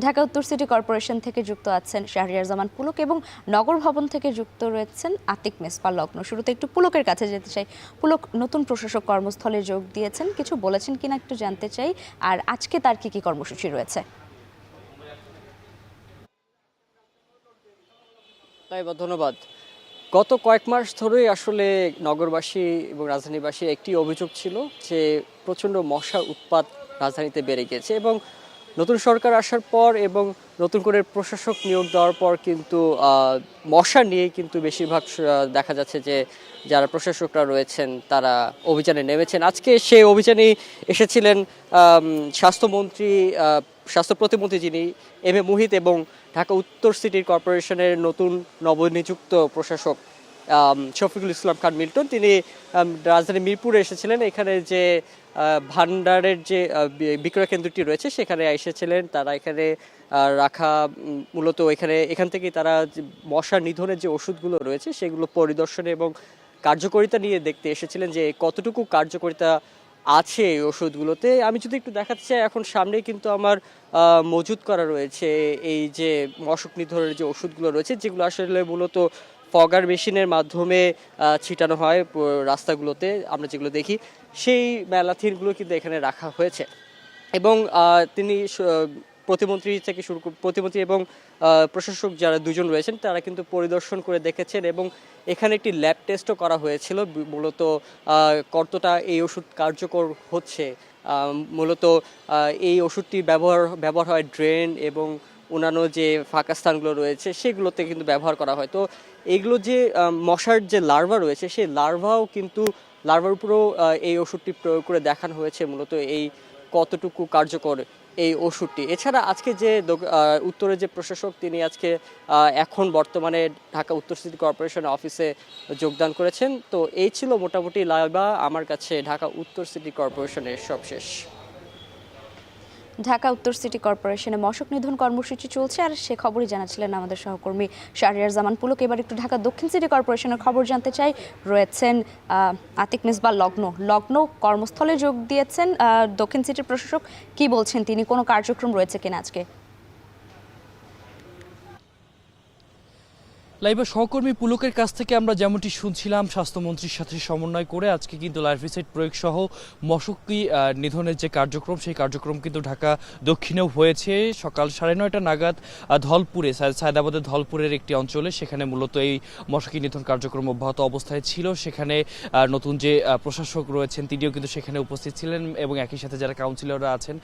ঢাকা উত্তর city corporation থেকে যুক্ত আছেন শাহরিয়ার জামান পুলক এবং নগর ভবন থেকে যুক্ত রয়েছেন আতিক মেসবাহ লগ্ন। শুরুতে একটু পুলকের কাছে যেতে চাই। পুলক নতুন প্রশাসক কর্মস্থলে যোগ দিয়েছেন, কিছু বলেছেন কিনা একটু জানতে চাই, আর আজকে তার কি কর্মসূচি রয়েছে? ধন্যবাদ। গত কয়েক মাস ধরেই আসলে নগরবাসী এবং রাজধানীবাসী একটি অভিযোগ ছিল যে প্রচণ্ড মশার উৎপাত রাজধানীতে বেড়ে গিয়েছে, এবং নতুন সরকার আসার পর এবং নতুন করে প্রশাসক নিয়োগ দেওয়ার পর কিন্তু মশা নিয়ে কিন্তু বেশিরভাগ দেখা যাচ্ছে যে যারা প্রশাসকরা রয়েছেন তারা অভিযানে নেমেছেন। আজকে সেই অভিযানে এসেছিলেন স্বাস্থ্য প্রতিমন্ত্রী যিনি এম এ মুহিত এবং ঢাকা উত্তর সিটি কর্পোরেশনের নতুন নবনিযুক্ত প্রশাসক শফিকুল ইসলাম খান মিল্টন। তিনি রাজধানী মিরপুরে এসেছিলেন। এখানে যে ভান্ডারের যে বিক্রয় কেন্দ্রটি রয়েছে সেখানে এসেছিলেন। তারা এখানে রাখা মূলত এখান থেকেই তারা মশা নিধনের যে ওষুধগুলো রয়েছে সেগুলো পরিদর্শনে এবং কার্যকারিতা নিয়ে দেখতে এসেছিলেন যে কতটুকু কার্যকারিতা আছে এই ওষুধগুলোতে। আমি যদি একটু দেখাতে চাই, এখন সামনেই কিন্তু আমার মজুত করা রয়েছে এই যে মশক নিধনের যে ওষুধগুলো রয়েছে, যেগুলো আসলে মূলত ফগার মেশিনের মাধ্যমে ছিটানো হয় রাস্তাগুলোতে। আমরা যেগুলো দেখি সেই ম্যালাথিনগুলো কিন্তু এখানে রাখা হয়েছে, এবং তিনি প্রতিমন্ত্রী এবং প্রশাসক যারা দুজন রয়েছেন তারা কিন্তু পরিদর্শন করে দেখেছেন, এবং এখানে একটি ল্যাব টেস্টও করা হয়েছিল মূলত কতটা এই ওষুধ কার্যকর হচ্ছে। মূলত এই ওষুধটি ব্যবহার হয় ড্রেন এবং অন্যান্য যে ফাঁকা স্থানগুলো রয়েছে সেগুলোতে কিন্তু ব্যবহার করা হয়। তো এইগুলো যে মশার যে লার্ভা রয়েছে সেই লার্ভার উপরেও এই ওষুধটি প্রয়োগ করে দেখানো হয়েছে মূলত এই কতটুকু কার্যকর এই ওষুধটি। এছাড়া আজকে যে উত্তরের যে প্রশাসক তিনি আজকে এখন বর্তমানে ঢাকা উত্তর সিটি কর্পোরেশন অফিসে যোগদান করেছেন। তো এই ছিল মোটামুটি লাইবা আমার কাছে ঢাকা উত্তর সিটি কর্পোরেশনের সবশেষ। ঢাকা উত্তর সিটি কর্পোরেশনে মশক নিধন কর্মসূচি চলছে, আর সে খবরই জানাচ্ছিলেন আমাদের সহকর্মী শাহরিয়ার জামান পুলক। এবার একটু ঢাকা দক্ষিণ সিটি কর্পোরেশনের খবর জানতে চাই। রয়েছেন আতিক মেসবাহ লগ্ন কর্মস্থলে যোগ দিয়েছেন দক্ষিণ সিটির প্রশাসক। কি বলছেন তিনি, কোনো কার্যক্রম রয়েছে কিনা আজকে? লাইবা সহকর্মী পুলকের কাছ থেকে আমরা যেমনটি শুনছিলাম, স্বাস্থ্যমন্ত্রীর সাথে সমন্বয় করে আজকে কিন্তু লার্ভিসাইড প্রয়োগ সহ মশকি নিধনের যে কার্যক্রম সেই কার্যক্রম কিন্তু ঢাকা দক্ষিণেও হয়েছে। সকাল 9:30 নাগাদ ধলপুরে, সায়দাবাদের ধলপুরের একটি অঞ্চলে, সেখানে মূলত এই মশকি নিধন কার্যক্রম অব্যাহত অবস্থায় ছিল। সেখানে নতুন যে প্রশাসক রয়েছেন তিনিও কিন্তু সেখানে উপস্থিত ছিলেন, এবং একই সাথে যারা কাউন্সিলররা আছেন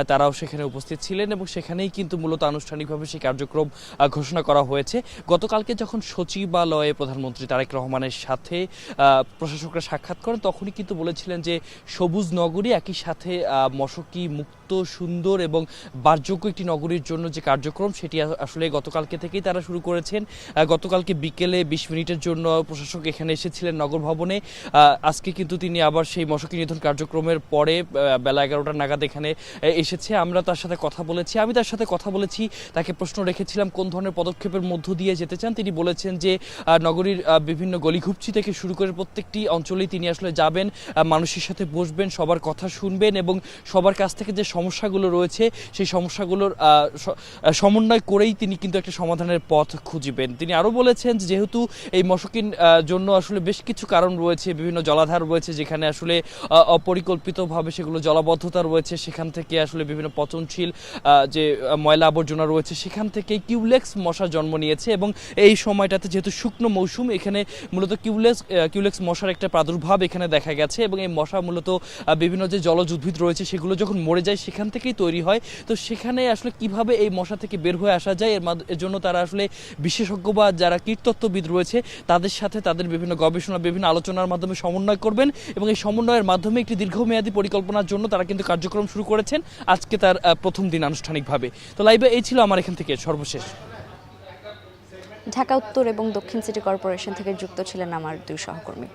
তারাও সেখানে উপস্থিত ছিলেন, এবং সেখানেই কিন্তু মূলত আনুষ্ঠানিকভাবে সেই কার্যক্রম ঘোষণা করা হয়েছে। গতকালকে যখন সচিবালয়ে প্রধানমন্ত্রী তারেক রহমানের সাথে প্রশাসকরা সাক্ষাৎ করেন তখনই কিন্তু বলেছিলেন যে সবুজ নগরী, একই সাথে মশকি মুক্ত, সুন্দর এবং বাসযোগ্য একটি নগরীর জন্য যে কার্যক্রম সেটি আসলে গতকালকে থেকেই তারা শুরু করেছেন। গতকালকে বিকেলে 20 মিনিটের জন্য প্রশাসক এখানে এসেছিলেন নগর ভবনে। আজকে কিন্তু তিনি আবার সেই মশকি নিধন কার্যক্রমের পরে বেলা 11টা নাগাদ এখানে এসেছে। আমরা তার সাথে কথা বলেছি, আমি তার সাথে কথা বলেছি, তাকে প্রশ্ন রেখেছিলাম কোন ধরনের পদক্ষেপের মধ্য দিয়ে যেতে চান। তিনি বলেছেন যে নগরীর বিভিন্ন গলিঘুপচি থেকে শুরু করে প্রত্যেকটি অঞ্চলেই তিনি আসলে যাবেন, মানুষের সাথে বসবেন, সবার কথা শুনবেন, এবং সবার কাছ থেকে যে সমস্যাগুলো রয়েছে সেই সমস্যাগুলোর সমন্বয় করেই তিনি কিন্তু একটা সমাধানের পথ খুঁজবেন। তিনি আরও বলেছেন যেহেতু এই মশকিন জন্য আসলে বেশ কিছু কারণ রয়েছে, বিভিন্ন জলাধার রয়েছে যেখানে আসলে অপরিকল্পিতভাবে সেগুলো জলাবদ্ধতা রয়েছে, সেখান থেকে আসলে বিভিন্ন পচনশীল যে ময়লা আবর্জনা রয়েছে সেখান থেকে কিউলেক্স মশা জন্ম নিয়েছে, এবং এই সময়টাতে যেহেতু শুকনো মৌসুম এখানে মূলত কিউলেক্স মশার একটা প্রাদুর্ভাব এখানে দেখা গেছে, এবং এই মশা মূলত বিভিন্ন যে জলজ উদ্ভিদ রয়েছে সেগুলো যখন মরে যায় সেখান থেকেই তৈরি হয়। তো সেখানে আসলে কিভাবে এই মশা থেকে বের হয়ে আসা যায় এর জন্য তারা আসলে বিশেষজ্ঞ বা যারা কীটতত্ত্ববিদ রয়েছে তাদের সাথে তাদের বিভিন্ন গবেষণা, বিভিন্ন আলোচনার মাধ্যমে সমন্বয় করবেন, এবং এই সমন্বয়ের মাধ্যমে একটি দীর্ঘমেয়াদী পরিকল্পনার জন্য তারা কিন্তু কার্যক্রম শুরু করেছেন। আজকে তার প্রথম দিন আনুষ্ঠানিকভাবে। তো লাইভে এই ছিল আমার এখান থেকে সর্বশেষ। ঢাকা উত্তর এবং দক্ষিণ সিটি কর্পোরেশন থেকে যুক্ত ছিলেন আমার দুই সহকর্মী।